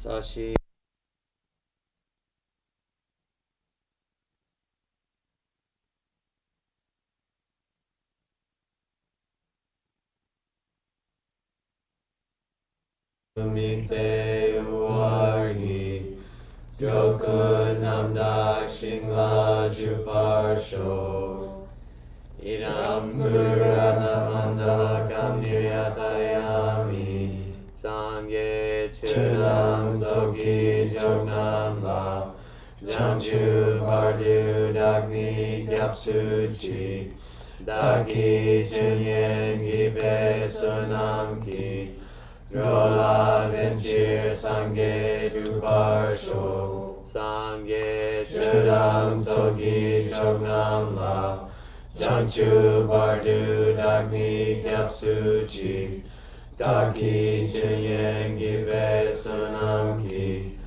Sashi. Mikte Uargi Joku Namdak Shingla Juparsho Idam Guru Ratnamandalakam Niryatayami Sangye Chudam Soki Jognam La Jamju Bardu Dagni Gyapsuchi Daki Chinyen Gibe Sunam Ki Rola Venchir Sangye Duparsho Sangye Chudam Sogi Chognam La Janchu Bardu Dagni Gyapsuchi Daki Chinyen Gibe Sunam Ki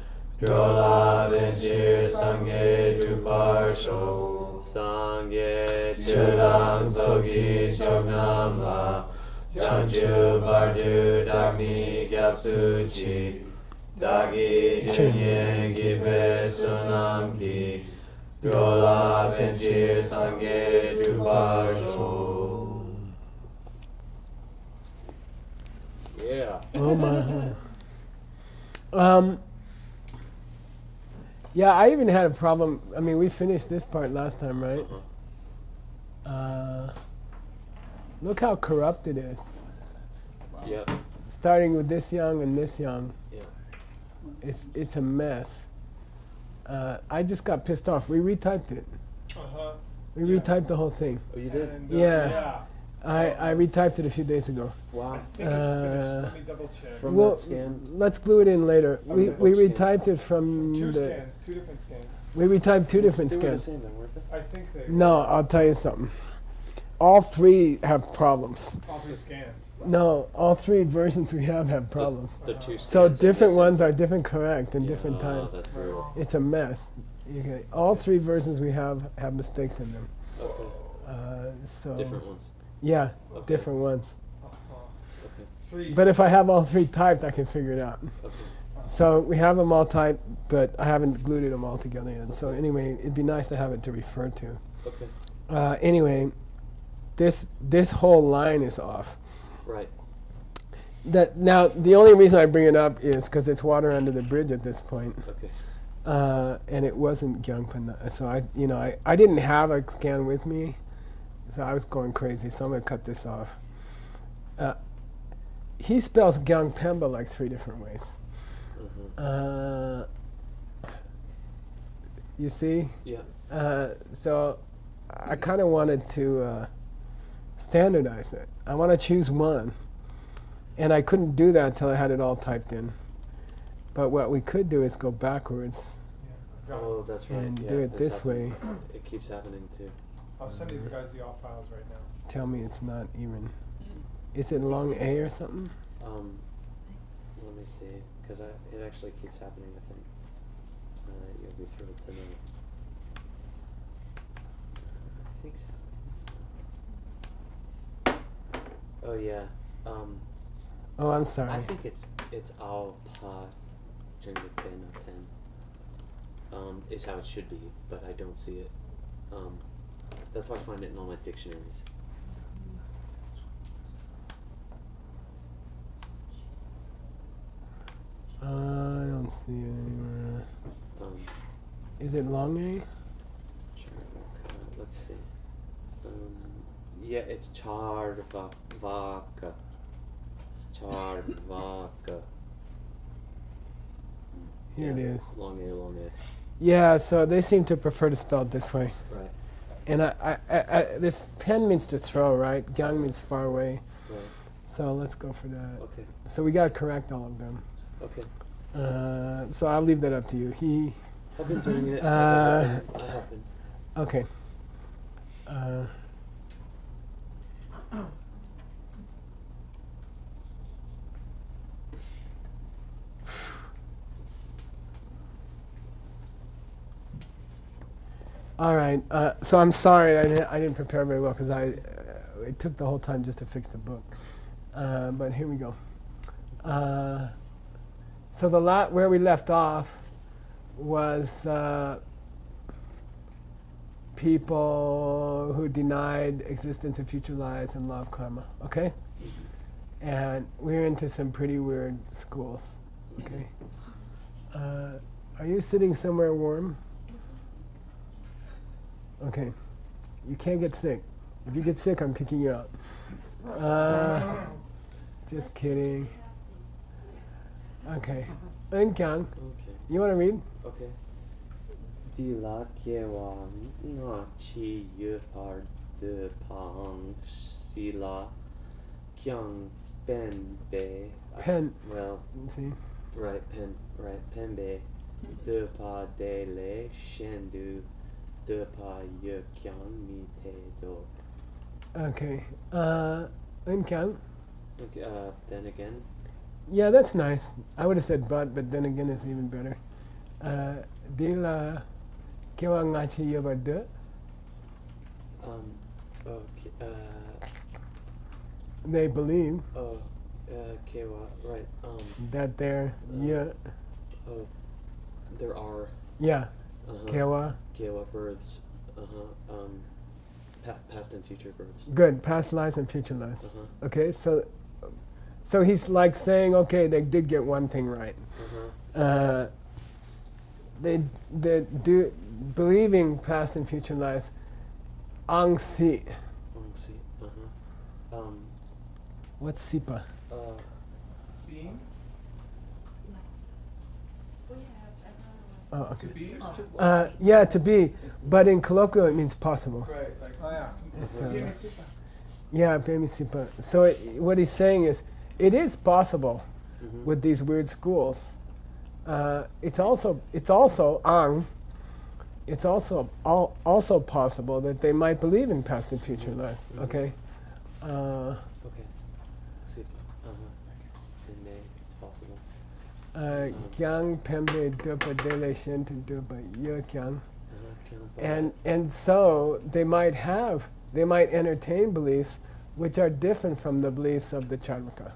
Rola Venchir Sangye Duparsho Sangye Chudam Sogi Chognam La Chanchu Bardu Dagni Gyapsuchi Dagi Chinyen Gibe Sunam Ki Rola Venchir Sangye Duparsho. Yeah. Oh my. Yeah, I even had a problem. I mean, we finished this part last time, right? Look how corrupt it is. Yeah. Starting with this young and this young. Yeah. It's a mess. I just got pissed off. We retyped it. We retyped the whole thing. Oh, you did? And, Yeah. I retyped it a few days ago. Wow. I think it's finished. Let me double check. From Well, that scan? let's glue it in later. Okay. We retyped it from Two the. scans, two different scans. We retyped two different They were the scans. same then, weren't they? I think they. No, I'll tell you something. All three have problems. All three scans. No, all three versions we have problems. The two So scans are different missing. ones are different correct in different Oh, times. that's brutal. It's a mess. Okay. All three versions we have mistakes in them. Okay. So Different ones. yeah, Okay. different ones. Okay. Three. But if I have all three typed, I can figure it out. Okay. So we have them all typed, but I haven't glued them all together yet. So anyway, it'd be nice to have it to refer to. Okay. Anyway, this whole line is off. Right. That now the only reason I bring it up is because it's water under the bridge at this point, Okay. and it wasn't Gyangpan. So I didn't have a scan with me, so I was going crazy. So I'm gonna cut this off. He spells Gyangpemba like 3 different ways. Mm-hmm. You see? Yeah. So I kind of wanted to standardize it. I want to choose one. And I couldn't do that until I had it all typed in. But what we could do is go backwards Yeah. Oh, that's right. and yeah, do it that's this way. happening. It keeps happening too. I'll send you guys the all files right now. Tell me it's not even. Is it long A or something? Let me see, because it actually keeps happening, I think. You'll be thrilled to know. I think so. Oh yeah. Oh, I'm sorry. I think it's Ao Pa Jungit Pen Pen. Is how it should be, but I don't see it. That's why I find it in all my dictionaries. I don't see it anywhere. Is it long A? Let's see. Yeah, it's Charvaka. It's Charvaka. Here it is. Long A. Yeah, so they seem to prefer to spell it this way. Right. And this pen means to throw, right? Gyang means far away. Right. So let's go for that. Okay. So we got to correct all of them. Okay. So I'll leave that up to you. I've been doing it. Uh, I have been. Okay. All right. So I'm sorry I didn't prepare very well because it took the whole time just to fix the book. But here we go. So the lot where we left off was people who denied existence of future lives and law of karma. Okay, and we're into some pretty weird schools. Okay, are you sitting somewhere warm? Okay, you can't get sick. If you get sick, I'm kicking you out. Just kidding. Okay. Unkyang, Okay. you want to read? Okay. Di la kiewa nga chi yu par de pang si la kyang ben be. Pen. Well, See? right, pen be. De pa de le shen du de pa yu kyang mi te do. Okay. Unkyang. Okay, then again. Yeah, that's nice. I would have said but then again it's even better. Di la kiewa nga chi yu par de. Okay, They believe kewa, right, that they're oh, there are, yeah, kewa kewa. births, past and future births. Good, past lives and future lives. Uh-huh. Okay, so he's like saying, okay, they did get one thing right. They do believing past and future lives. Ang si. What's sipa? Being? Oh, okay. To be? Yeah, to be, but in colloquial it means possible. Right, like, oh yeah. It's, Yeah. yeah, pemi sipa. So what he's saying is, it is possible with these weird schools. It's also ang. It's also possible that they might believe in past and future lives. Okay. Okay. Sipa. In May, it's possible. Kyang pembe dupa dele shen to dupa ye kyang. Kyang And so they might entertain beliefs which are different from the beliefs of the Charvaka.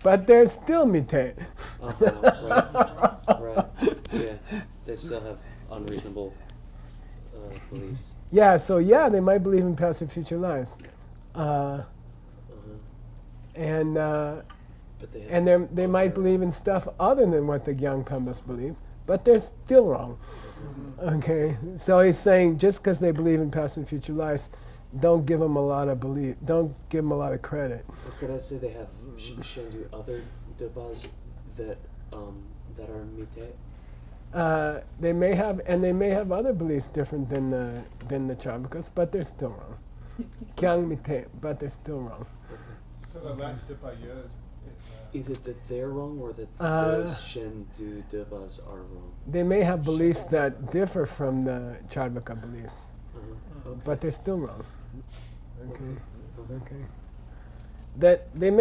But they're still mite. right. Yeah, they still have unreasonable beliefs. Yeah, so yeah, they might believe in past and future lives. And But they might believe in stuff other than what the Gyangpambas believe, but they're still wrong. Okay, so he's saying just because they believe in past and future lives, don't give them a lot of credit. Or could I say they have Shendu other dubas that are mite? They may have other beliefs different than the Charvakas, but they're still wrong. Kyang mite, but they're still wrong. So the last Dipaya Is it that they're wrong or that those Shendu dubas are wrong? They may have beliefs that differ from the Charvaka beliefs, Okay. but they're still wrong. Okay. That they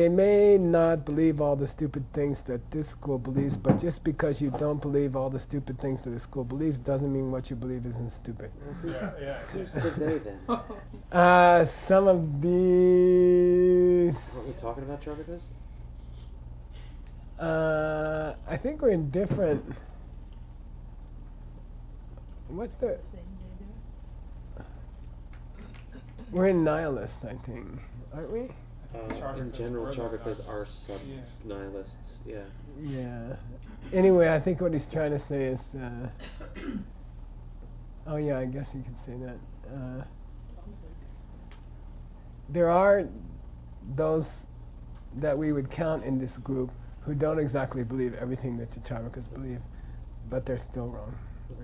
may not believe all the stupid things that this school believes, but just because you don't believe all the stupid things that this school believes doesn't mean what you believe isn't stupid. yeah. Who's the they then? Some of these. Aren't we talking about Charvakas? I think we're in different. What's the? We're in nihilists, I think, aren't we? In general, Charvakas are nihilists. sub-nihilists, yeah. Yeah. Anyway, I think what he's trying to say is. Oh yeah, I guess you could say that. There are those that we would count in this group who don't exactly believe everything that the Charvakas believe, but they're still wrong,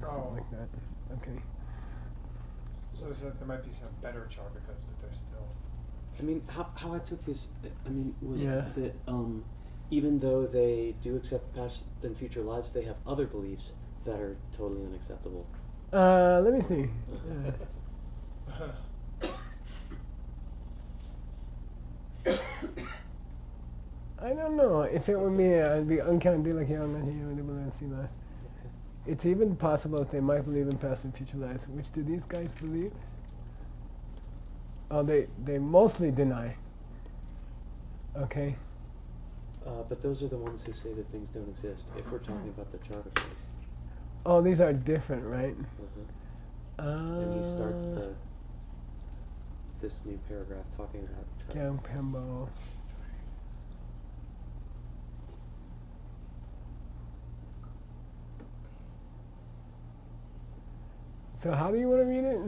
or something like that. Okay. So there might be some better Charvakas, but they're still. I mean, how I took this, was Yeah. that even though they do accept past and future lives, they have other beliefs that are totally unacceptable. Let me see. I don't know. If it were me, I'd be uncounted like It's even possible that they might believe in past and future lives. Which do these guys believe? Oh, they mostly deny. Okay. But those are the ones who say that things don't exist. If we're talking about the Charvakas. Oh, these are different, right? And he starts this new paragraph talking about Gyang Pembo. So how do you want to read it?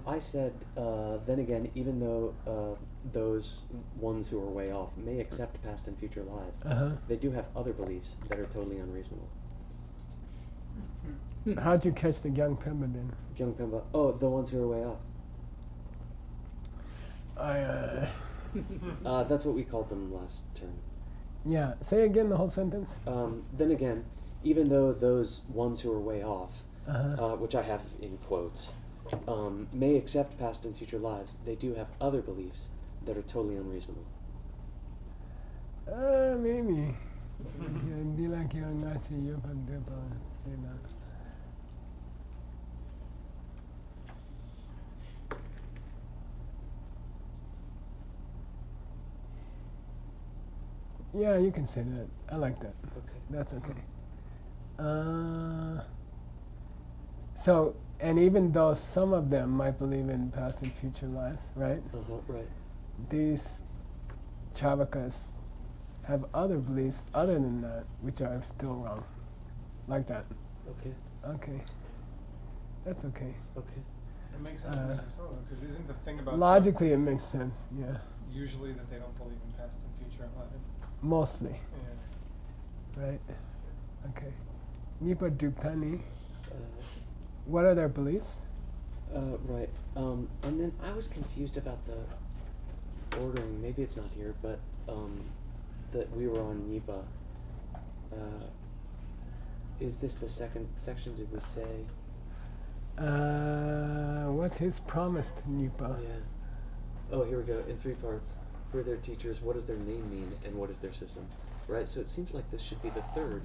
I said, then again, even though those ones who are way off may accept past and future lives, they do have other beliefs that are totally unreasonable. How'd you catch the Gyang Pembo then? Gyang Pemba. Oh, the ones who are way off. That's what we called them last term. Yeah, say again the whole sentence. Then again, even though those ones who are way off, which I have in quotes, may accept past and future lives, they do have other beliefs that are totally unreasonable. Maybe. Yeah, you can say that. I like that. Okay. That's okay. So, and even though some of them might believe in past and future lives, right? Right. These Charvakas have other beliefs other than that, which are still wrong. Like that. Okay. Okay. That's okay. Okay. It makes sense because isn't the thing about Logically, it Charvakas makes sense. Yeah. usually that they don't believe in past and future life? Mostly. Yeah. Right. Okay. Nipa Dupani. What are their beliefs? Right. And then I was confused about the ordering. Maybe it's not here, but that we were on Nipa. Is this the second section? Did we say? What's his promise to Nipa? Yeah. Oh, here we go. In 3 parts. Who are their teachers? What does their name mean? And what is their system? Right. So it seems like this should be the third.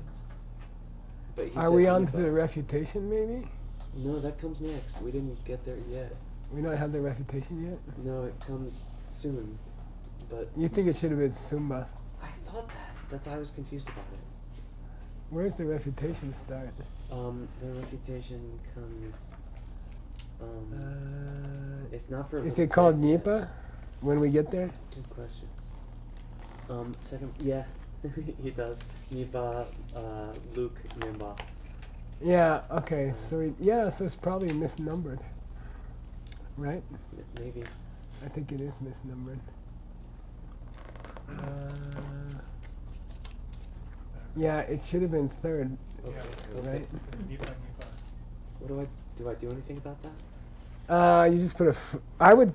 But he Are says we on Nipa. to the refutation, maybe? No, that comes next. We didn't get there yet. We don't have the refutation yet? No, it comes soon. But You think it should have been Sumba. I thought that. That's why I was confused about it. Where's the refutation start? The refutation comes. It's not for. a Is little it called bit. Nipa when we get there? Good question. Second, yeah, he does. Nipa, Luke, Nimba. Yeah, okay. So it's probably misnumbered. Right? Maybe. I think it is misnumbered. Yeah, it should have been third, Okay. Yeah. Okay. right? Nipa. What do I do anything about that? You just put I would,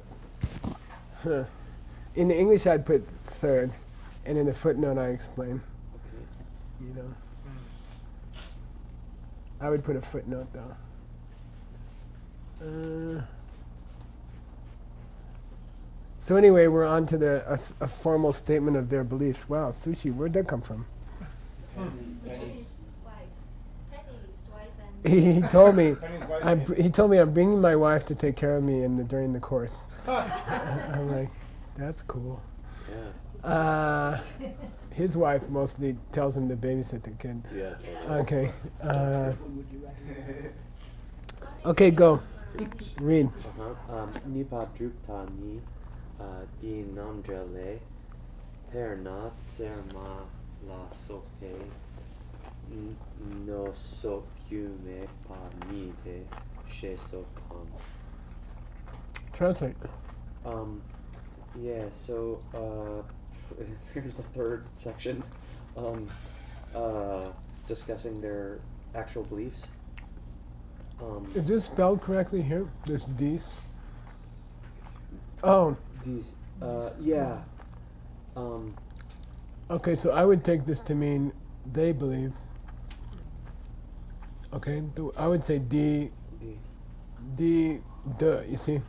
in the English I'd put third, and in the footnote I explain, Okay. you know. I would put a footnote though. So anyway, we're on to a formal statement of their beliefs. Wow, sushi, where'd that come from? Which is his wife. Penny's wife and He told me, Penny's wife he told me I'm bringing my wife to take care of me during the course. I'm like, that's cool. Yeah. His wife mostly tells him to babysit the kid. Yeah. Totally. Okay. Okay, go. Read. Nipa drupta ni di namdrele per nat serma la sope no sokyume pa ni te she sokam. Translate. Yeah, so here's the third section. Discussing their actual beliefs. Is this spelled correctly here? This D's? Oh, These, yeah. okay, so I would take this to mean they believe. Okay, I would say D, you see?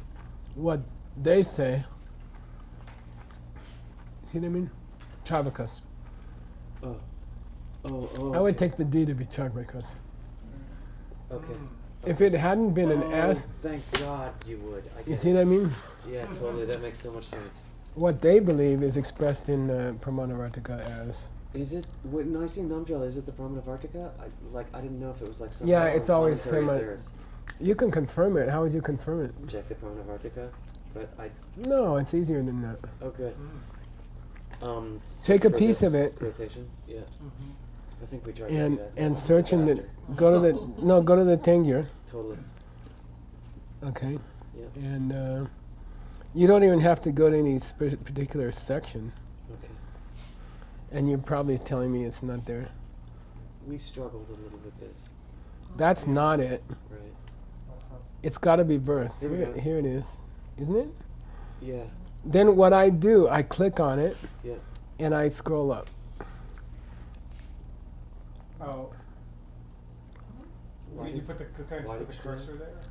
What they say. See what I mean? Charvakas. Oh, I would okay. take the D to be Charvakas. Okay. If it hadn't been an S, Thank God you would. I you get see it. what I mean? Yeah, totally. That makes so much sense. What they believe is expressed in Pramanavartika as Is it when I see Namjal? Is it the Promenade of Artica? I didn't know if it was like some. Yeah, it's always commentary semi- of theirs. You can confirm it. How would you confirm it? Check the Promenade of Artica, but I. No, it's easier than that. Oh, good. Take a for piece this of it. Quotation. Yeah. I think we tried to And do that. and search in the Faster. go to the Tengyur, Totally. okay, Yeah. and you don't even have to go to any particular section, Okay. and you're probably telling me it's not there. We struggled a little with this, That's not it. right? It's got to be verse. Here we Here, go. here it is, isn't it? Yeah. Then what I do, I click on it, Yeah. and I scroll up. Oh. Why You did- put the why put did the you do cursor that?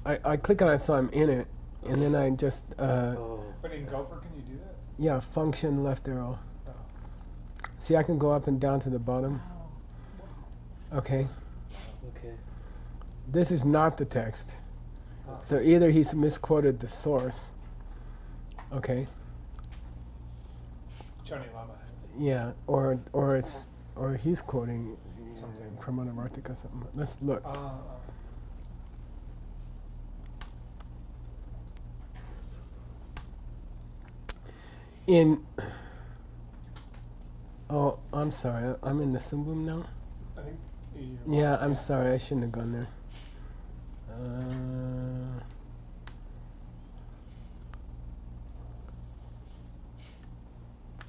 there? I click on it so I'm in it, and then I just Oh. But in Gopher, can you do that? yeah, function left arrow. Oh. See, I can go up and down to the bottom. Okay, Okay. this is not the text. Oh. So either he's misquoted the source. Okay, Johnny Lama has. yeah, or he's quoting Something. Pramana Vartika or something. Let's look. In oh, I'm sorry. I'm in the Sumbum now. I think. Yeah, I'm sorry. I shouldn't have gone there.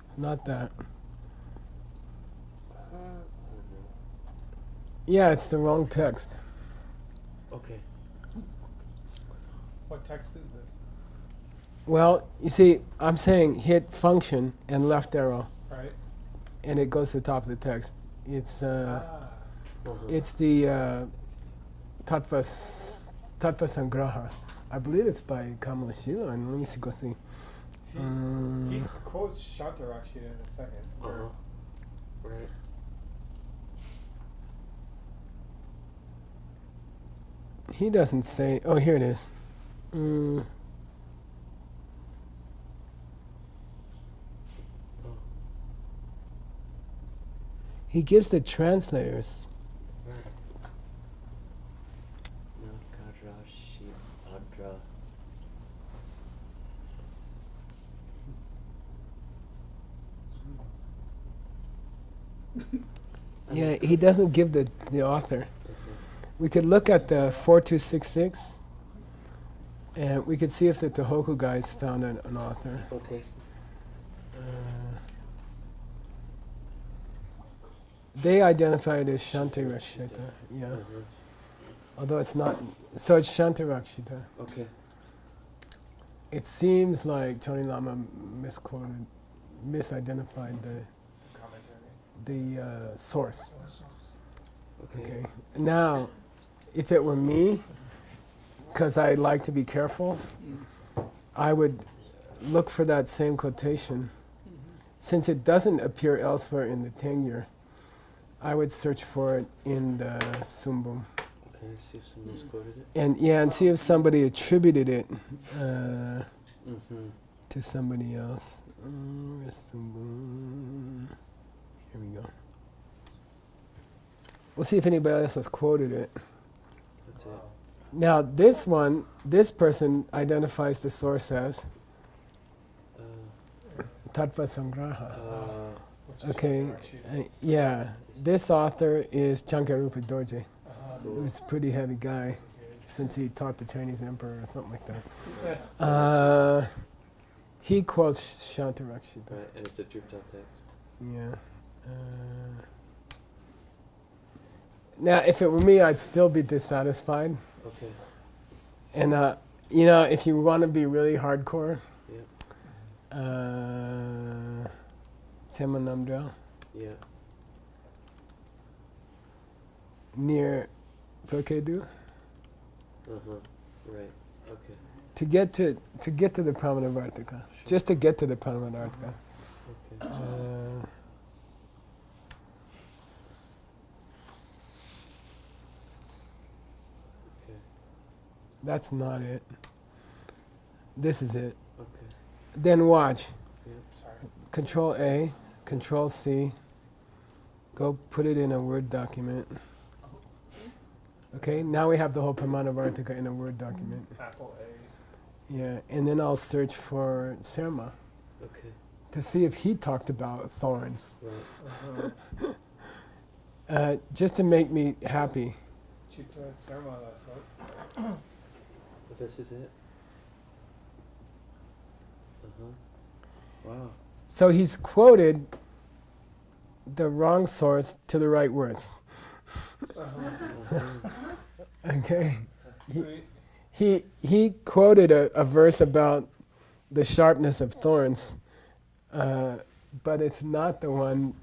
It's not that. I don't know. Yeah, it's the wrong text. Okay. What text is this? Well, you see, I'm saying hit function and left arrow, Right. and it goes to the top of the text. It's Uh-huh. it's the Tattva Sangraha. I believe it's by Kamalashila, and let me see, go see. He quotes Shantarakshita in a second. Uh-huh. Right. He doesn't say. Oh, here it is. Oh. He gives the translators. Right. Nakara Shibhadra. Yeah, he doesn't give the author. We could look at the 4266, and we could see if the Tohoku guys found an author. Okay. They identified as Shantarakshita, yeah. Uh-huh. Although it's not, so it's Shantarakshita. Okay. It seems like Tony Lama misidentified Commentary. the source. Okay. Okay. Now, if it were me, because I like to be careful, I would look for that same quotation. Since it doesn't appear elsewhere in the Tengyur, I would search for it in the Sumbum. Okay, see if someone's quoted it. And see if somebody attributed it Mm-hmm. to somebody else. Where's Sumbum? Here we go. We'll see if anybody else has quoted it. That's it. Now, this one, this person identifies the source as Tattva Sangraha. Which is Okay, Shantarakshita. yeah. This author is Chankarupa Dorje, Cool. who's a pretty heavy guy since he taught the Chinese emperor or something like that. He quotes Shantarakshita. Right, and it's a Drupal text. Yeah. Now, if it were me, I'd still be dissatisfied. Okay. And, you know, if you want to be really hardcore, Yep. Tema Namdrel, Yeah. near Prokedu, Uh-huh. Right. Okay. to get to the Pramana Vartika, just to get to the Pramana Vartika. Okay. Okay. That's not it. This is it. Okay. Then watch. Sorry. Control A, Control C, go put it in a Word document. Okay, now we have the whole Pramanavartika in a Word document. Apple A. Yeah, and then I'll search for Serma Okay. to see if he talked about thorns. Right. Just to make me happy. Chitta Terma, that's right. But this is it. Wow. So he's quoted the wrong source to the right words. Okay. He quoted a verse about the sharpness of thorns, but it's not the one.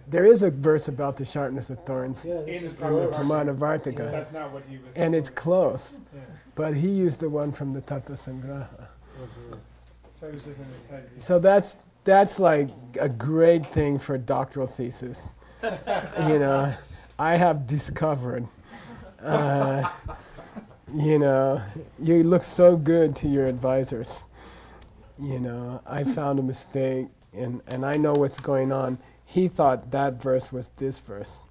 There is a verse about the sharpness of thorns Yeah, this In is from the close. Pramanavartika, That's not what he was. and it's close, Yeah. but he used the one from the Tattva Sangraha. So it was just in his head. So that's like a great thing for a doctoral thesis. You know, I have discovered. You know, you look so good to your advisors. You know, I found a mistake, and I know what's going on. He thought that verse was this verse.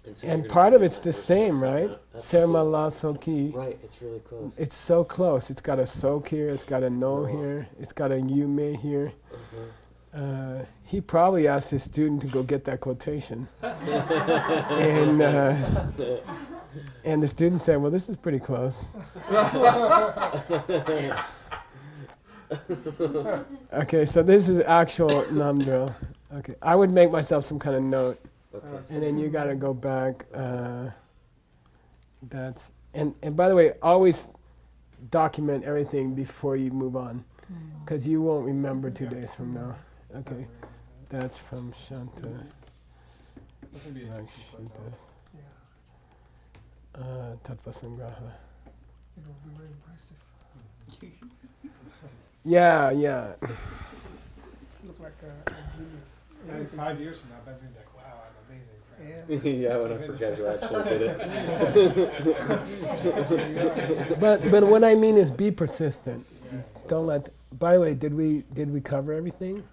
And, so And you're part gonna of put it's that the verse same, in. right? That's Serma cool. la soki. Right, it's really close. It's so close. It's got a sok here, it's got a no No. here, it's got a yume here. Uh-huh. He probably asked his student to go get that quotation. and the student said, well, this is pretty close. Okay, so this is actual namdrel. Okay, I would make myself some kind of note, Okay. and then you got to go back. And by the way, always document everything before you move on, because you won't remember 2 days from now. Okay, that's from Shanta. That's gonna be a Like key she footnote. does. Tattva Sangraha. It will be very impressive. Yeah, yeah. Look like a genius. Yeah, 5 years from now, Ben's gonna be like, wow, I'm amazing, friend. Yeah. Yeah, when I forget who actually did it. But what I mean is be persistent. Yeah. Don't let. By the way, did we cover everything?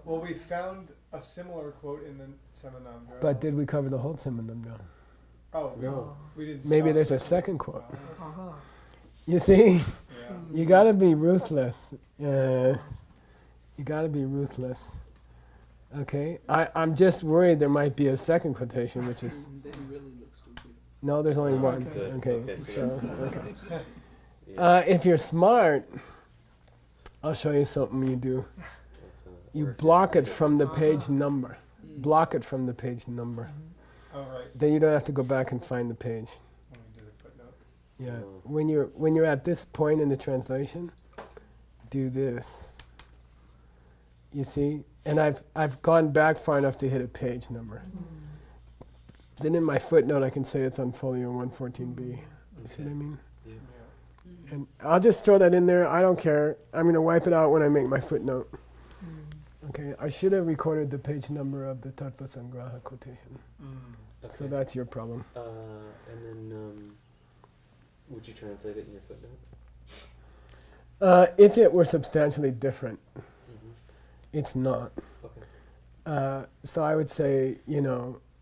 Well, we found a similar quote in the Seminamdra. But did we cover the whole seminar? No. Oh, No. we didn't. Maybe stop there's a somewhere. second quote. Uh-huh. You see, Yeah. you got to be ruthless. You got to be ruthless. Okay. I'm just worried there might be a second quotation, which is Then he really looks stupid. no. There's only one. Good. Okay. Okay, so So that's- okay. Yeah. If you're smart, I'll show you something you do. You Or- block it from the page number. Block it from the page number. Oh, right. Then you don't have to go back and find the page. When we do the footnote. Yeah. Oh. When you're at this point in the translation, do this. You see? And I've gone back far enough to hit a page number. Then in my footnote I can say it's on folio 114b. You see what I mean? Yeah. Yeah. And I'll just throw that in there. I don't care. I'm going to wipe it out when I make my footnote. Okay, I should have recorded the page number of the Tattva Sangraha quotation. So Okay. that's your problem. And then, would you translate it in your footnote? If it were substantially different, Mm-hmm. it's not. Okay. So I would say,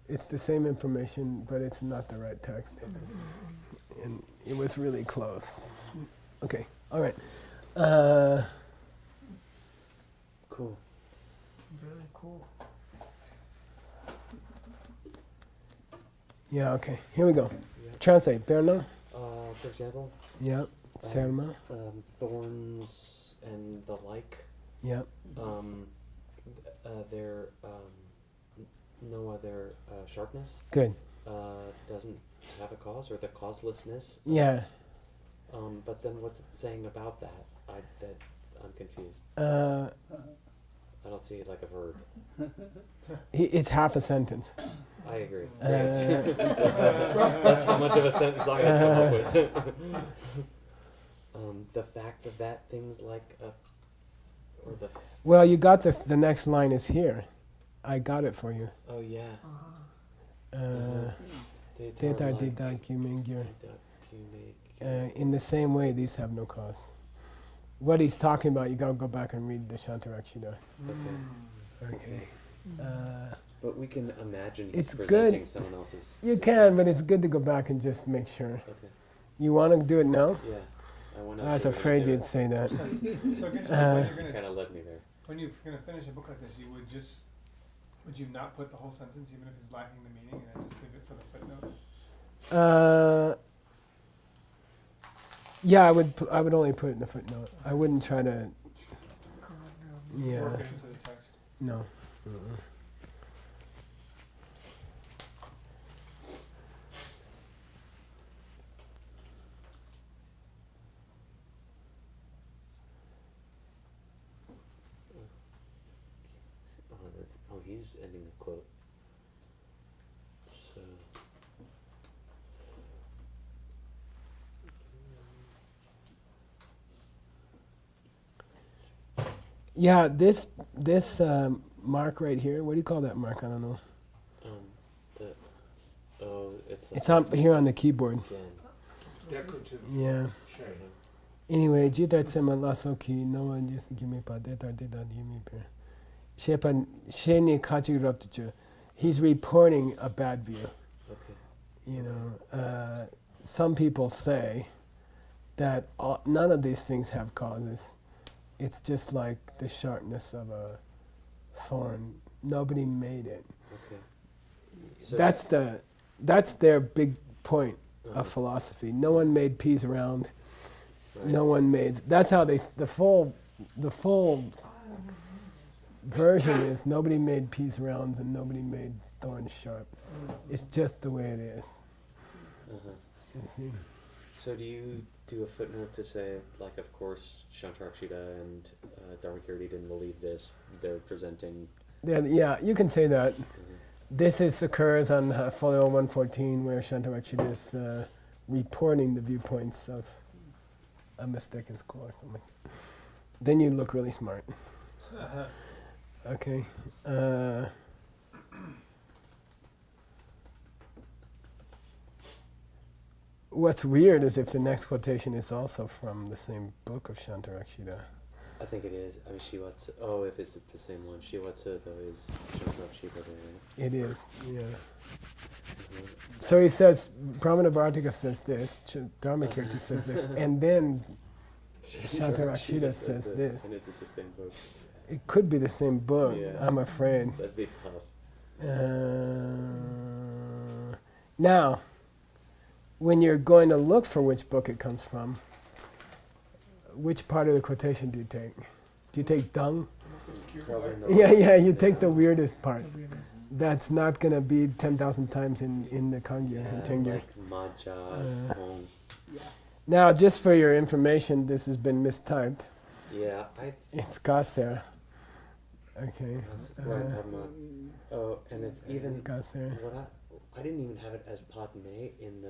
it's the same information, but it's not the right text. Okay. And it was really close. Okay, all right. Cool. Very cool. Yeah, okay, here we go. Yeah. Translate, Berna. For example, Yeah, Serma. thorns and the like. Yeah, Their no other sharpness good. doesn't have a cause, or the causelessness. Yeah. But then what's it saying about that? I'm confused. I don't see it like a verb. It's half a sentence. I agree. Uh, Great. That's how much of a sentence I can come up with. The fact that things like or the Well, you got the next line is here. I got it for you. oh yeah. Detar didar kimengir. In the same way, these have no cause. What he's talking about, you got to go back and read the Shantarakshita. Okay. Okay. But we can imagine he's It's presenting good. someone else's. You system. can, but it's good to go back and just make sure. Okay. You want to do it now? Yeah. I want to. I was afraid you'd say that. So again, when you're Kind gonna of led me there. when you're gonna finish a book like this, would you not put the whole sentence even if it's lacking the meaning, and then just leave it for the footnote? Yeah, I would only put it in the footnote. I wouldn't try to. Yeah. Work it into the text. No. He's ending the quote. So. Yeah, this mark right here. What do you call that mark? I don't know. It's on here on the keyboard. again. Decorative Yeah. shade. Anyway, jitar tsema laso ki no one just give me pa detar detar yimi per. Shepan sheni kachi raptichu. He's reporting a bad view. Okay. You know, some people say that none of these things have causes. It's just like the sharpness of a thorn. Nobody made it. Okay. So That's their big point uh-huh. of philosophy. No one made peas round. Right. No one made. That's how the full version is nobody made peas rounds and nobody made thorns sharp. It's just the way it is. Uh-huh. You see? So do you do a footnote to say, like, of course, Shantarakshita and Dharmakirti didn't believe this. They're presenting. Yeah, you can say that. This occurs on folio 114 where Shantarakshita is reporting the viewpoints of a mistaken school or something. Then you look really smart. Okay. What's weird is if the next quotation is also from the same book of Shantarakshita. I think it is. I mean, Shiwatsu. Oh, if it's the same one. Shiwatsu, though, is Shantarakshita there, right? It is, yeah. Mhm. So he says, Brahmana says this, Dharmakirti says this, and then Shantarakshita says this. And is it the same book? It could be the same book, Yeah. I'm afraid. That'd be tough. Now, when you're going to look for which book it comes from, which part of the quotation do you take? Do you take dung? Most obscure Probably part. not. Yeah, you take the weirdest part. That's not going to be 10,000 times in the Kangyur and Tengyur. Like Maja, Hong. Now, just for your information, this has been mistyped. Yeah, It's Gasser. Okay. that's right, Padma. Oh, and it's even Gasser. what I didn't even have it as Padme in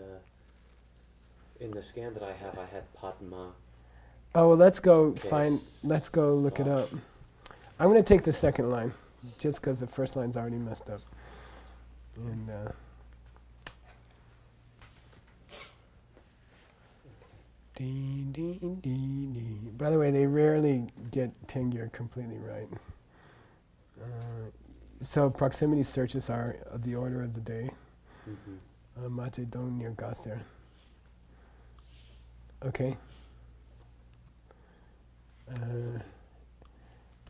the scan that I have. I had Padma. Oh, well, let's go Okay, let's go look it up. I'm going to take the second line, just because the first line's already messed up. And dee, dee, dee, dee. By the way, they rarely get Tengyur completely right. So proximity searches are the order of the day. Mm-hmm. Mate Dong near Gasser. Okay.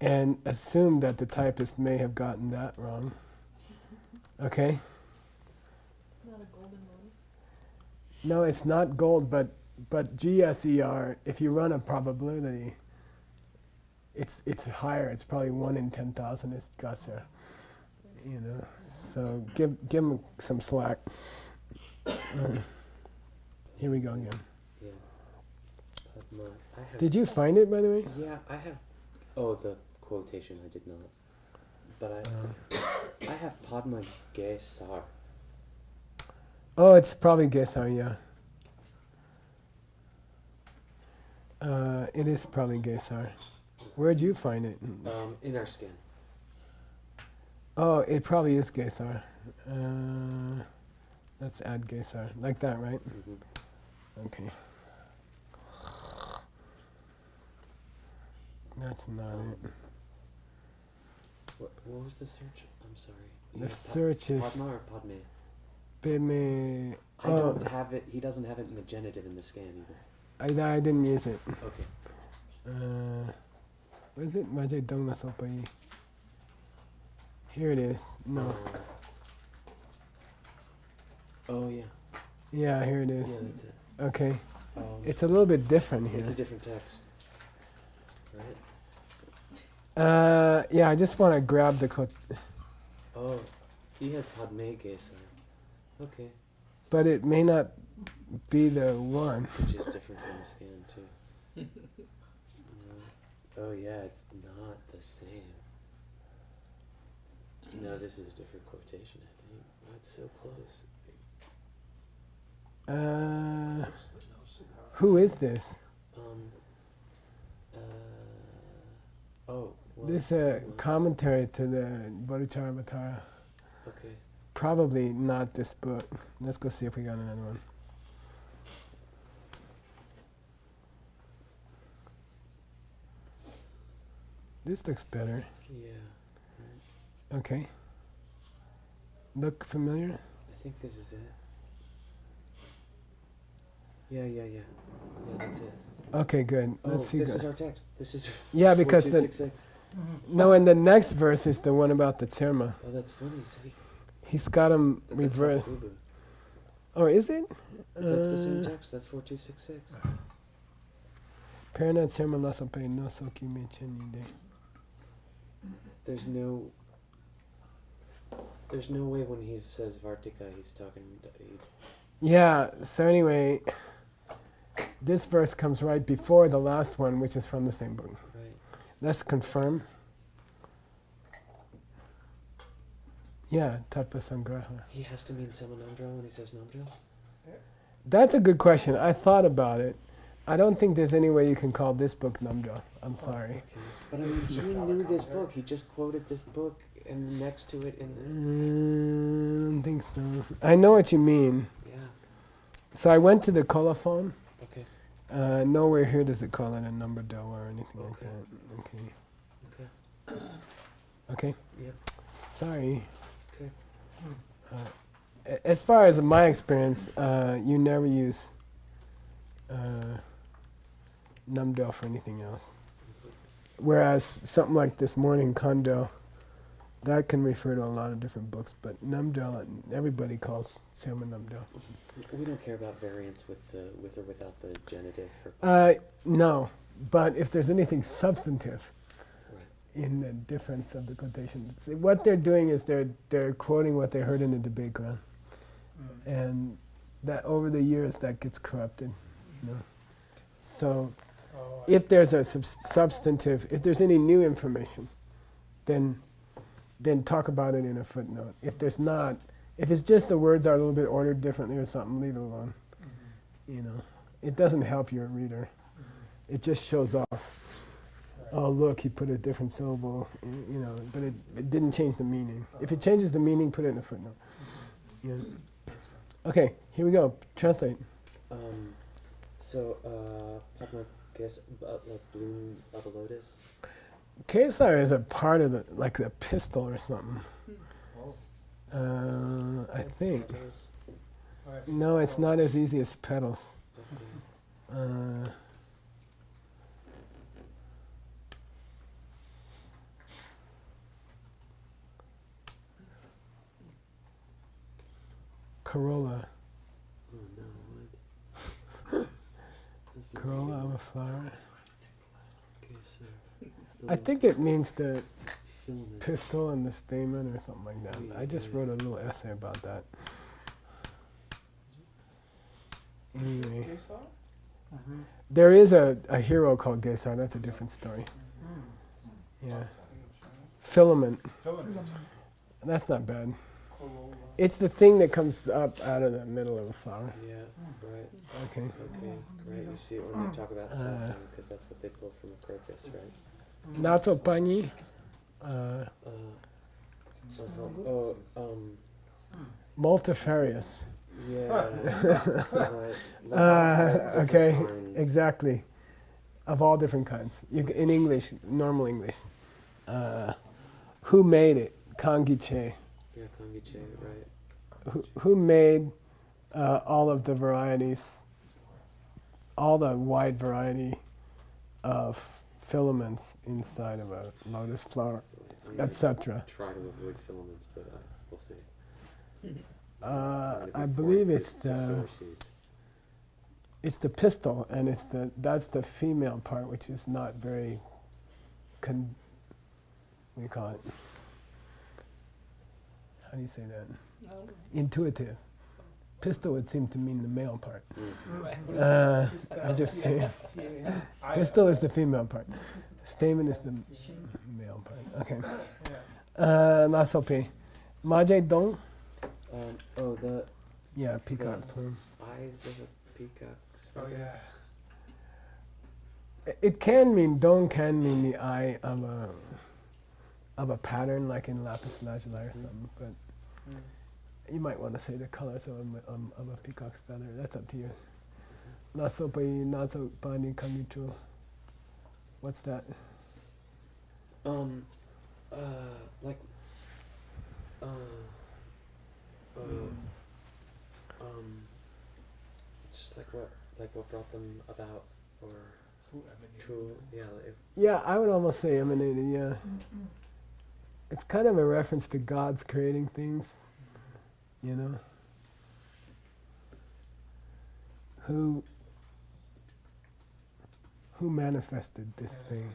And assume that the typist may have gotten that wrong. Okay? It's not a golden lotus. No, it's not gold, but GSER, if you run a probability, it's higher. It's probably 1 in 10,000 is Gasser. You know, so give him some slack. Here we go again. Yeah. Padma. I have. Did you find it, by the way? Yeah, I have. Oh, the quotation I did not. But I have Padma Gesar. Oh, it's probably Gesar, yeah. It is probably Gesar. Where'd you find it? In our scan. Oh, it probably is Gesar. Let's add Gesar. Like that, right? Mm-hmm. Okay. That's not it. What was the search? I'm sorry. You The have search is Padma or Padme? Peme. I don't have it. He doesn't have it in the genitive in the scan either. I didn't use it. Okay. What is it? Majay Dong na Sopai. Here it is. No. Oh yeah. Yeah, here it is. Yeah, that's it. Okay. Um, It's a little bit different here. It's a different text, right? Yeah, I just want to grab the quote. Oh, he has Padme Gesar. Okay, But it may not be the one. which is different in the scan too. Oh yeah, it's not the same. No, this is a different quotation, I think. Oh, it's so close. Who is this? Oh. Well, This is a commentary to the Bodhicharvatara. Okay. Probably not this book. Let's go see if we got another one. This looks better. Yeah. Okay. Look familiar? I think this is it. Yeah. Yeah, that's it. Okay, good. Oh, Let's see. this is our text. This is Yeah, because the 4266. no, and the next verse is the one about the Tsirma. Oh, that's funny. See, He's got them that's a reversed. tough boo-boo. Oh, is it? That's the same text. That's 4266. Parana Tsirma Lasope no Soki Me Chen Yide. There's no way when he says Vartika, he's talking. Yeah, so anyway, this verse comes right before the last one, which is from the same book. Right. Let's confirm. Yeah, Tattva Sangraha. He has to mean Samanandra when he says Namdra? That's a good question. I thought about it. I don't think there's any way you can call this book Namdra. I'm sorry. Okay. But I mean, he knew this book. He just quoted this book and next to it in I don't think so. I know what you mean. the... Yeah. So I went to the colophon. Okay. Nowhere here does it call it a number do or anything like Okay. that. Okay. Okay. Okay. Yep. Sorry. Okay. As far as my experience, you never use numdo for anything else. Whereas something like this morning kondo, that can refer to a lot of different books, but numdo, everybody calls Sema numdo. We don't care about variants with or without the genitive. For No, but if there's anything substantive right. in the difference of the quotations, what they're doing is they're quoting what they heard in the debate ground, and that over the years that gets corrupted, you know. So if there's a substantive, if there's any new information, then talk about it in a footnote. If there's not, if it's just the words are a little bit ordered differently or something, leave it alone. You know, it doesn't help your reader. It just shows off. Oh, look, he put a different syllable, you know, but it didn't change the meaning. If it changes the meaning, put it in a footnote. Yeah. Okay, here we go. Translate. Padma guess bloom of a lotus. Kesar is a part of like the pistil or something. I think. Petals. No, it's not as easy as petals. Okay. Corolla. Oh no, what? That's not Corolla right. of a flower. Okay, so I think it means the filament. pistil and the stamen or something like that. I just wrote a little essay about that. Anyway, there is a hero called Gesar. That's a different story. Yeah. Filament. That's not bad. It's the thing that comes up out of the middle of a flower. Yeah, right. Okay. Okay, great. You see it when they talk about saffron, because that's what they pull from a crocus, right? Natso pani. Multifarious. Yeah. Right. Okay, Kinds. exactly. Of all different kinds. In English, normal English. who made it? Kangiche. Yeah, Kangiche, right. Who made all of the varieties, all the wide variety of filaments inside of a lotus flower, I'm gonna etc.? try to avoid filaments, but we'll see. I believe it's the sources. it's the pistil, and that's the female part, which is not very what do you call it? How do you say that? Intuitive. Pistil would seem to mean the male part. I'm just saying. Pistil is the female part. Stamen is the male part. Okay. Nasopi. Maje dong? The Yeah, peacock plume. eyes of a peacock's Oh feather. yeah. It can mean, dong can mean the eye of a pattern, like in lapis lazuli or something, but you might want to say the colors of a peacock's feather. That's up to you. Nasopi, nasopani kamitu. What's that? Like, just like what brought them about, or Who emanated to, them. yeah, Yeah, I would almost say emanated, yeah. It's kind of a reference to God's creating things, you know? Who manifested this thing,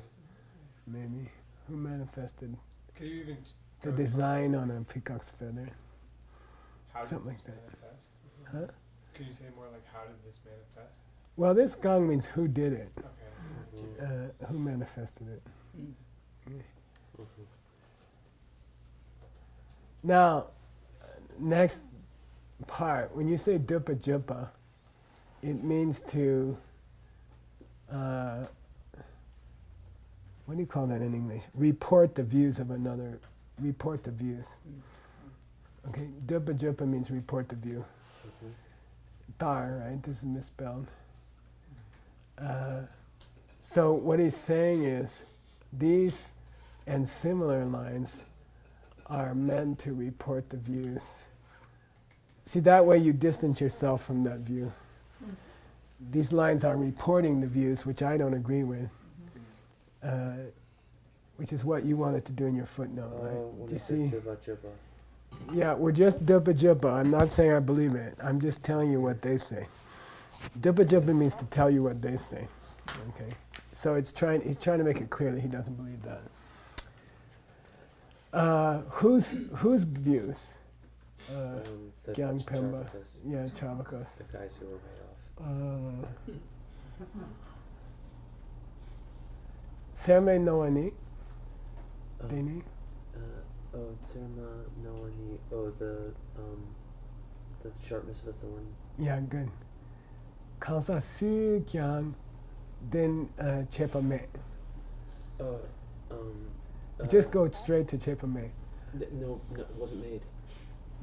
maybe? Who manifested Could you even the go design on a peacock's feather? how did something this like that. manifest? Huh? Could you say more like how did this manifest? Well, this gong means who did it, Okay. who manifested it. Now, next part, when you say dupa jupa, it means to, what do you call that in English? Report the views of another, report the views. Okay, dupa jupa means report the view. Dar, right? This is misspelled. So what he's saying is, these and similar lines are meant to report the views. See, that way you distance yourself from that view. These lines are reporting the views, which I don't agree with, which is what you wanted to do in your footnote, right? Do you see? Yeah, we're just dupa jupa. I'm not saying I believe it. I'm just telling you what they say. Dupa jupa means to tell you what they say. Okay, so he's trying to make it clear that he doesn't believe that. Whose views? The Gyang Pemba. Charvakas, Yeah, Charvakas. the guys who were way off. Serme Noani. Dini. Tsirma Noani, the sharpness of a thorn. Yeah, good. Kansa Si Kyang then Chepa Me. Just go straight to Chepa Me. No, it wasn't made.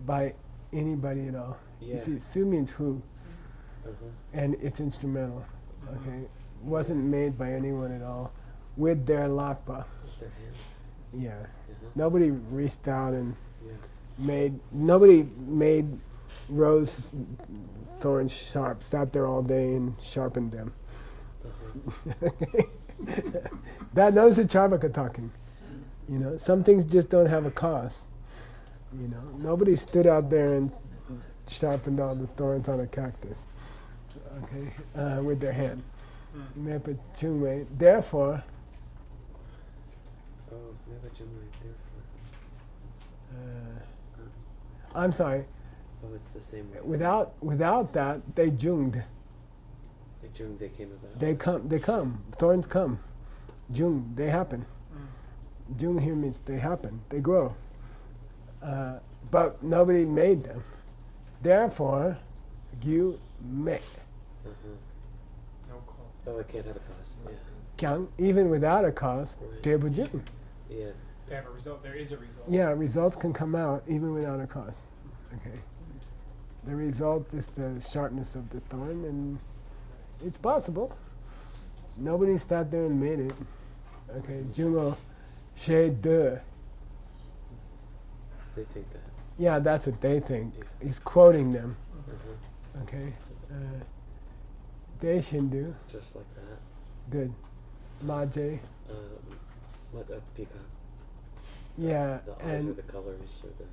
By anybody at all. Yeah. You see, Su means who, Uh-huh. and it's instrumental. Okay, wasn't made by anyone at all, with their lakpa. With their hands. Yeah, Uh-huh. nobody reached out and Yeah. nobody made rose thorns sharp. Sat there all day and sharpened them. Uh-huh. Those are Charvaka talking. You know, some things just don't have a cause. You know, nobody stood out there and sharpened all the thorns on a cactus. Okay, with their hand. Mepa Chungwei. Therefore, Never generate therefore. I'm sorry. Oh, it's the same way. Without that, they junged. They came about. They come. Thorns come. Jung, they happen. Jung here means they happen. They grow. But nobody made them. Therefore, Gyu me. Uh-huh. No call. Oh, I can't have a cause. Yeah. Kyang, even without a cause, Right. Debu Jung. Yeah. They have a result. There is a result. Yeah, results can come out even without a cause. Okay. The result is the sharpness of the thorn, and it's possible. Nobody sat there and made it. Okay, Jungo She De. They think that. Yeah, that's what they think. Yeah. He's quoting them. Uh-huh. Okay. Deshindu. Just like that. Good. Maje. What a peacock. Yeah, The eyes or and the colors or the.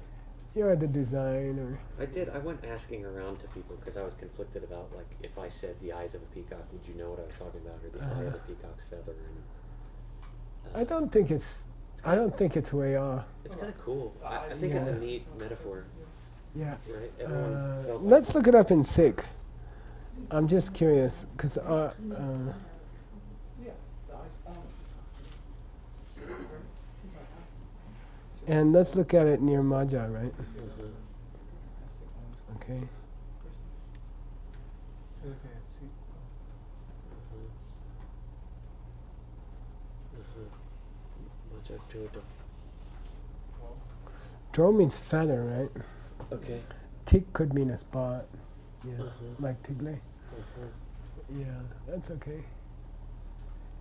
you're the designer. I went asking around to people because I was conflicted about like if I said the eyes of a peacock, would you know what I was talking about, or the eye of a peacock's feather? And I don't think it's way off. it's kind of cool. I think it's Yeah. a neat metaphor, Yeah. right? Everyone felt like Let's look it up in Sikh. I'm just curious because and let's look at it near Maja, right? Okay. Okay, let's see. Well, Dro means feather, right? Okay. Tik could mean a spot. Yeah. Uh-huh. Like tigle. Uh-huh. Yeah, that's okay.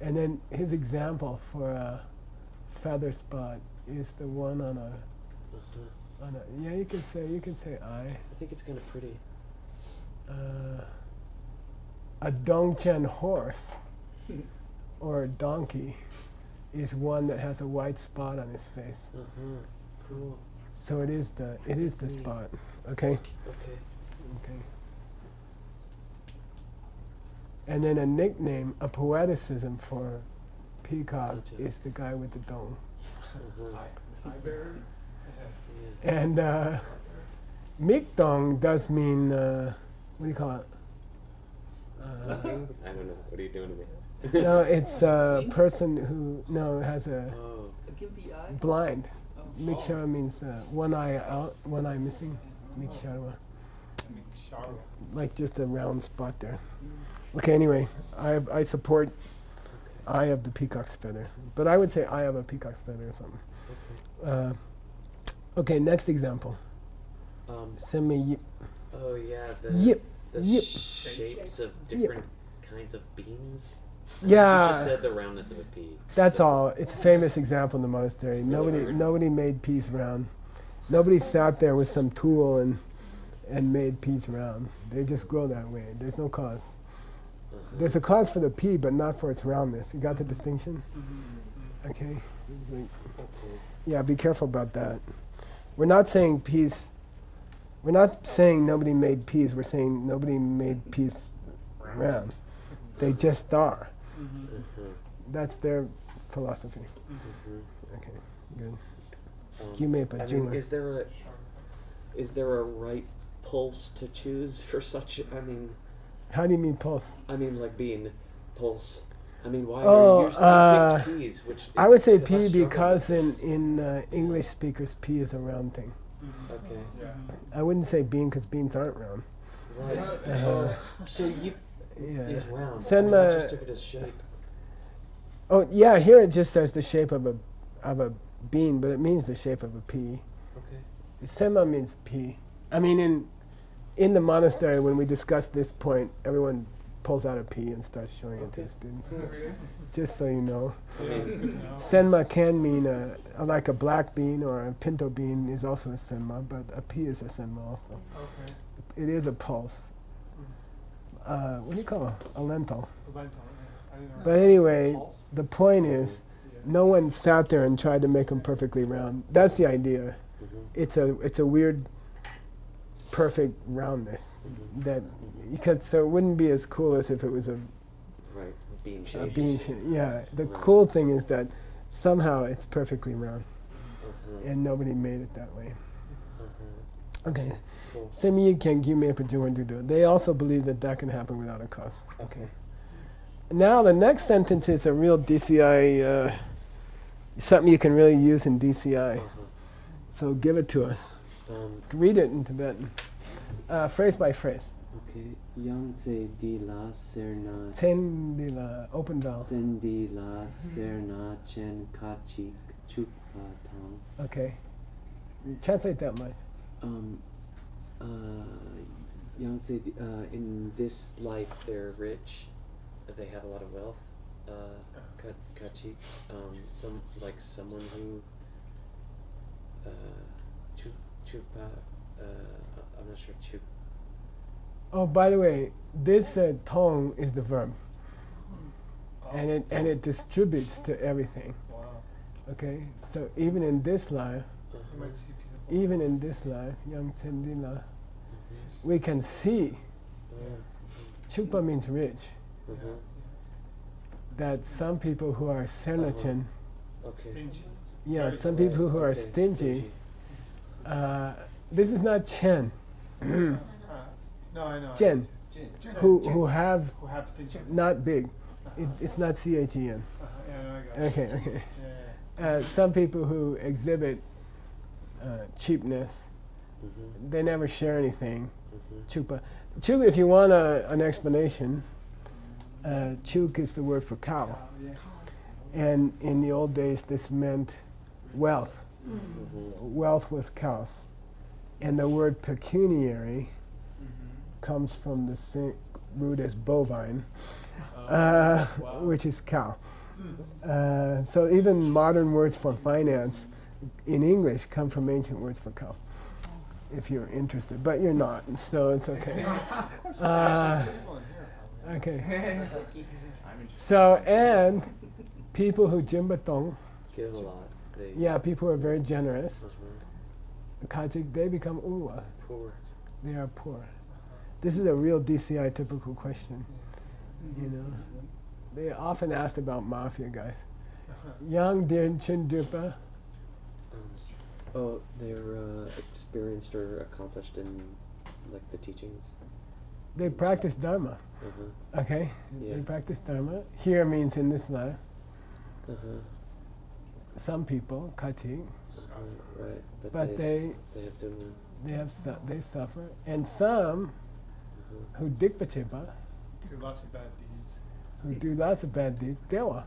And then his example for a feather spot is the one on a yeah, you can say eye. I think it's kind of pretty. A Dongchen horse or a donkey is one that has a white spot on his face. Cool. So it is the spot. Okay? Okay. Okay. And then a nickname, a poeticism for peacock Gotcha. is the guy with the dome. Uh-huh. Yeah. And Mikdong does mean, what do you call it? I don't know. What are you doing to me? No, it's a person who has a Oh. blind. Mikshara means one eye out, one eye missing. Mikshara, I mean, Charlotte. like just a round spot there. Okay, anyway, I support eye of the peacock's feather, but I would say eye of a peacock's feather or something. Okay. Okay, next example. Send me yip. Oh yeah. The Yip. the Yip. shapes of different kinds of beans. Yeah. You just said the roundness of a pea. That's so- all. It's a famous example in the monastery. It's really weird. Nobody made peas round. Nobody sat there with some tool and made peas round. They just grow that way. There's no cause. Uh-huh. There's a cause for the pea, but not for its roundness. You got the distinction? Mm-hmm. Okay. It's like, Okay. yeah, be careful about that. We're not saying peas. We're not saying nobody made peas. We're saying nobody made peas round. They just are. Uh-huh. That's their philosophy. Uh-huh. Okay, good. Um, Yume I Pajuma. mean, is there a right pulse to choose for such? I mean, How do you mean pulse? like being pulse. I mean, why Oh, are you usually picked peas? Which is, I would say I P struggle because with. in English speakers, P is a round thing. Okay. Yeah. I wouldn't say bean because beans aren't round. Right. Uh, So you Yeah. is round. I Senma- just took it as shape. Oh yeah, here it just says the shape of a bean, but it means the shape of a pea. Okay. Sema means pea. I mean, in the monastery, when we discuss this point, everyone pulls out a pea and starts showing it to the students. Just so you know. Yeah, it's good to know. Senma can mean like a black bean or a pinto bean is also a senma, but a pea is a senma also. Okay. It is a pulse. What do you call it? A lentil. The lentil, yes. I didn't know. But anyway, Pulse? the point is, Yeah. no one sat there and tried to make them perfectly round. That's the idea. Mm-hmm. It's a weird, perfect roundness Mm-hmm. that because so it wouldn't be as cool as if it was a Right. Bean a shapes. bean shape. Yeah, the Right. cool thing is that somehow it's perfectly round, Uh-huh. and nobody made it that way. Uh-huh. Okay. Cool. Semi can give me a pajuandudu. They also believe that that can happen without a cause. Okay. Now the next sentence is a real DCI, something you can really use in DCI. Uh-huh. So give it to us. Um, Read it in Tibetan, phrase by phrase. okay. Yang se di la serna Ten dila, open vowel. zen di la serna chen kachi chupa tang. Okay. Translate that much. Yang se di, in this life they're rich, they have a lot of wealth. Kachi, someone who Chupa. I'm not sure. Chup. Oh, by the way, this tong is the verb, and it distributes to everything. Wow. Okay, so even in this life, You might see people. even in this life, Yang Tendila, we can see. Chupa means rich. That some people who are senachin, Okay. Stingy. yeah, Very some people who are Okay, stingy. This is not chen, No, I know. Jen, Jen. who have Who have stingy. not big. It's not CHEN. Yeah, no, I got it. Okay, okay. Yeah. Some people who exhibit cheapness, they never share anything. Chupa. Chuk, if you want an explanation, chuk is the word for cow. And in the old days, this meant wealth. Wealth with cows. And the word pecuniary comes from the same root as bovine, which is cow. So even modern words for finance in English come from ancient words for cow, if you're interested. But you're not, so it's okay. Okay. So, and people who jimbatong, Give a lot. They yeah, people who are very generous, kajik, they become uwa. poor. They are poor. This is a real DCI typical question. You know, they often asked about mafia guys. Yang Dir Chindupa, Oh, they're experienced or accomplished in like the teachings. they practice Dharma. Okay, Yeah. they practice Dharma. Here means in this life. Some people, kati, Right. but they have done they suffer, and some who dikpachipa, Do lots of bad deeds. who do lots of bad deeds, dewa,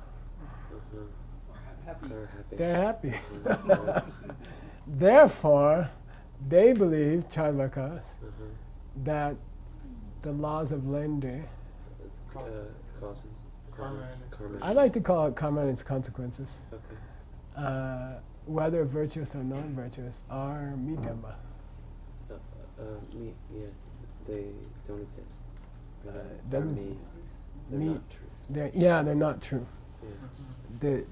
They're happy. they're happy. Therefore, they believe, Charvakas, that the laws of Lende, Causes. Karma and its Karma. I like to call it karma and its consequences, Okay. whether virtuous or non-virtuous, are mitamba. Yeah, they don't exist. doesn't- They're me- not true. They're not true. Yeah.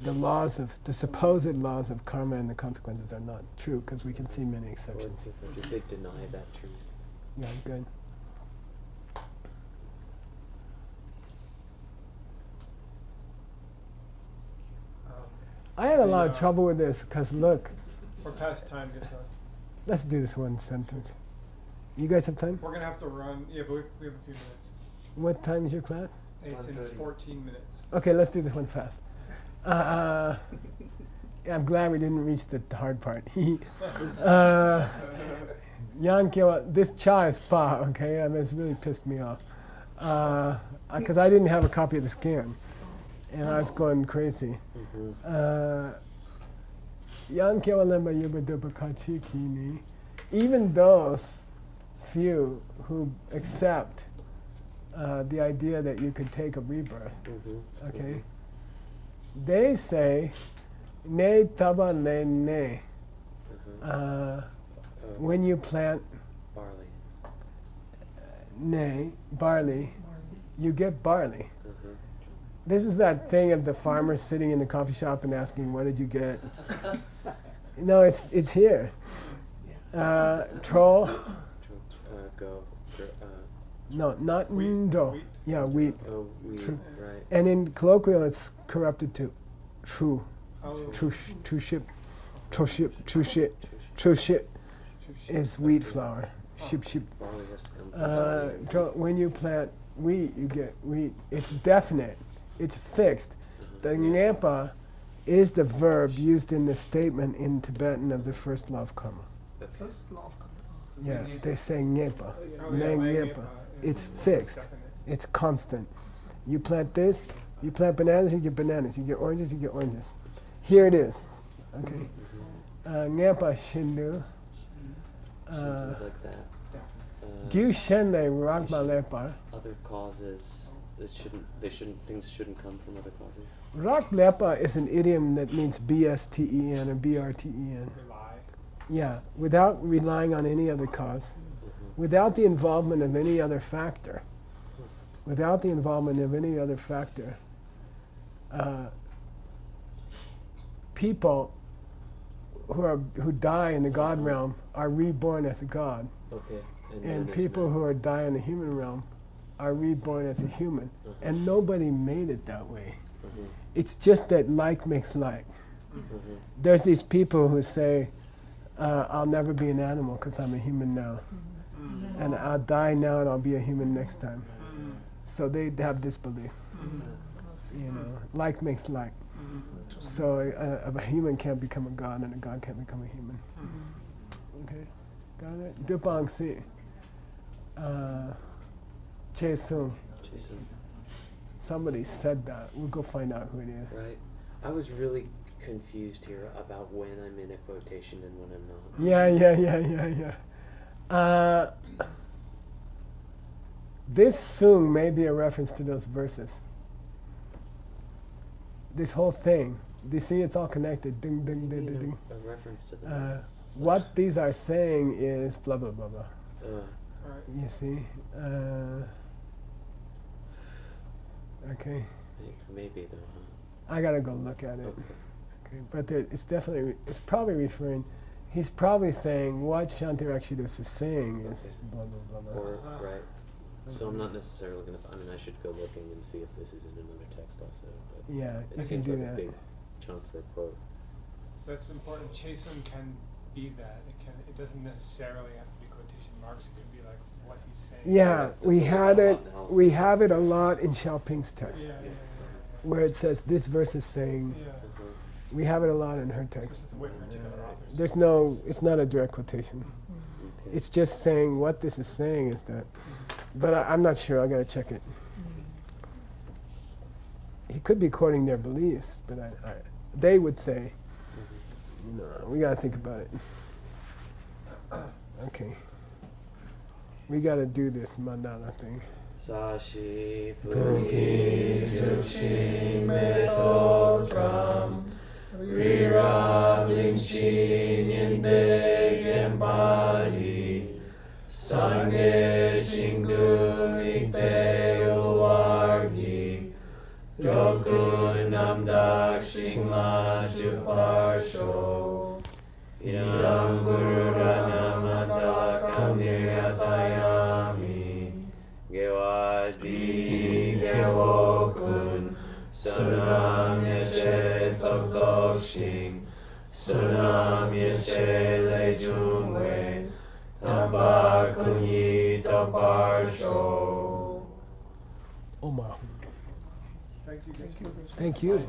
The laws of the supposed laws of karma and the consequences are not true because we can see many Or exceptions. they deny that truth. Yeah, good. I had a lot of trouble with this because look, We're past time, guess what? let's do this one sentence. You guys have time? We're gonna have to run. Yeah, but we have a few minutes. What time is your class? It's in 1:30. 14 minutes. Okay, let's do this one fast. I'm glad we didn't reach the hard part. Yan Kiwa, this cha is pa, okay? I mean, it's really pissed me off. Because I didn't have a copy of the scan. And I was going crazy. Yan Kiwa lemba yuba dupa kachi kini. Even those few who accept the idea that you could take a rebirth, okay? They say, ne taba le ne. When you plant Barley. ne, barley, you get barley. This is that thing of the farmer sitting in the coffee shop and asking, what did you get? No, it's here. Troll, Go. no, not Wheat, ndo. wheat. Yeah, wheat. Oh, we. True. Right. And in colloquial, it's corrupted to true. Oh, True ship. True ship. True shit. True shit is wheat flour. Ship. Barley has to come from barley. When you plant wheat, you get wheat. It's definite. It's fixed. The ngepa is the verb used in the statement in Tibetan of the first law of karma. First law of karma. Yeah, they say ngepa. Oh, Ne yeah, ngepa. It's fixed. definite. It's constant. You plant this, you plant bananas, you get bananas. You get oranges, you get oranges. Here it is. Okay. Ngepa shindu. Something like that. Gyu shenle rakma lepar. Other causes. Things shouldn't come from other causes. Rak lepa is an idiom that means BSTEN or BRTEN. Rely. Yeah, without relying on any other cause, without the involvement of any other factor, people who die in the God realm are reborn as a God, Okay. and then it's people not- who die in the human realm are reborn as a human. And nobody made it that way. Mhm. It's just that like makes like. Mhm. There's these people who say, I'll never be an animal because I'm a human now. And I'll die now and I'll be a human next time. So they have this belief. You know, like makes like. So a human can't become a god and a god can't become a human. Okay, got it? Dupang Si. Che Sung. Jason, Somebody said that. We'll go find out who it is. right? I was really confused here about when I'm in a quotation and when I'm not. Yeah. This Sung may be a reference to those verses. This whole thing. Do you see it's all connected? Ding, ding, ding, ding, ding. A reference to that. What these are saying is blah, blah, blah, blah. Alright. You see? Okay. Maybe though, huh? I gotta go look at it. Okay. Okay. But it's probably referring, he's probably saying what Shantirakshidus is saying is blah, blah, blah, blah. Or, right. So I'm not necessarily going to, I mean, I should go looking and see if this is in another text also. But Yeah, it you can seems do like a that. big chunk for a quote. That's important. Chasen can be that. It doesn't necessarily have to be quotation marks. It could be like what he's saying. Yeah, we have it a lot in Xiaoping's text, Yeah. where it says this verse is saying, Yeah. Mhm. we have it a lot in her It's text. just the way particular authors. It's not a direct quotation. Okay. It's just saying what this is saying is that. But I'm not sure, I gotta check it. He could be quoting their beliefs, but they would say, you know, we gotta think about it. Okay. We gotta do this mandala thing. Sashi Puki Jushi Meto Dram Rira Vingshi Nyinbeg Embadi Sangye Shingdu Ikte Uwargi Doku Namdak Shingla Juparsho Idam Guru Ranamanda Kamyatayami Gewadi Gewokun Sunam Yeshe Tsok Shing Sunam Yeshe Lechungwe Tambar Kunyi Tambar Sho Omahu. Thank you. Thank you.